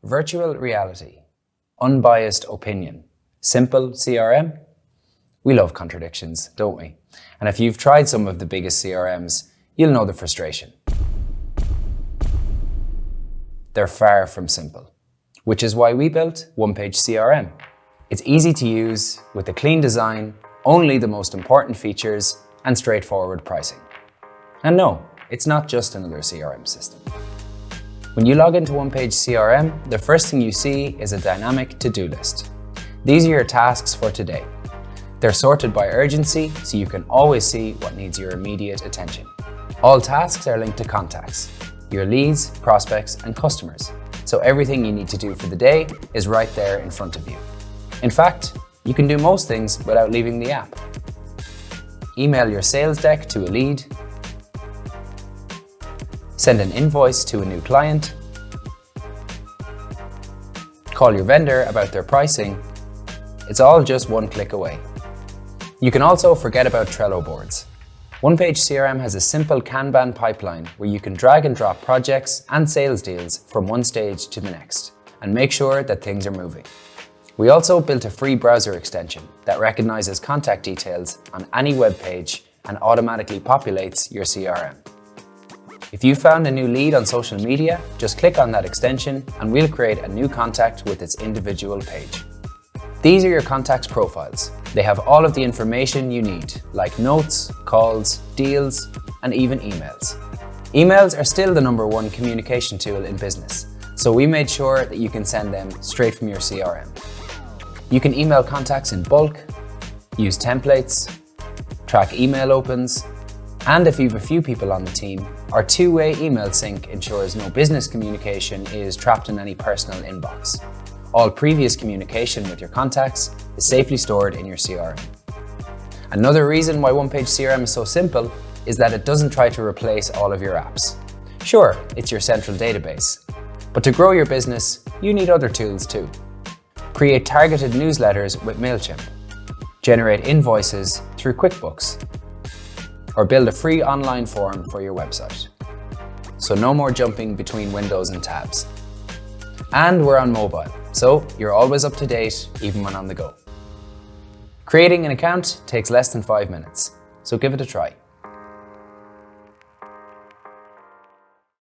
virtual reality, unbiased opinion, simple CRM. We love contradictions, don't we? And if you've tried some of the biggest CRMs, you'll know the frustration. They're far from simple, which is why we built OnePageCRM. It's easy to use with a clean design, only the most important features, and straightforward pricing. And no, it's not just another CRM system. When you log into OnePageCRM, the first thing you see is a dynamic to-do list. These are your tasks for today. They're sorted by urgency, so you can always see what needs your immediate attention. All tasks are linked to contacts, your leads, prospects, and customers. So everything you need to do for the day is right there in front of you. In fact, you can do most things without leaving the app. Email your sales deck to a lead, send an invoice to a new client, call your vendor about their pricing. It's all just one click away. You can also forget about Trello boards. OnePageCRM has a simple Kanban pipeline where you can drag and drop projects and sales deals from one stage to the next and make sure that things are moving. We also built a free browser extension that recognizes contact details on any web page and automatically populates your CRM. If you found a new lead on social media, just click on that extension and we'll create a new contact with its individual page. These are your contacts profiles. They have all of the information you need, like notes, calls, deals, and even emails. Emails are still the #1 communication tool in business, so we made sure that you can send them straight from your CRM. You can email contacts in bulk, use templates, track email opens, and if you have a few people on the team, our two-way email sync ensures no business communication is trapped in any personal inbox. All previous communication with your contacts is safely stored in your CRM. Another reason why OnePageCRM is so simple is that it doesn't try to replace all of your apps. Sure, it's your central database, but to grow your business, you need other tools too. Create targeted newsletters with MailChimp, generate invoices through QuickBooks, or build a free online form for your website. So no more jumping between windows and tabs. And we're on mobile, so you're always up to date even when on the go. Creating an account takes less than 5 minutes, so give it a try.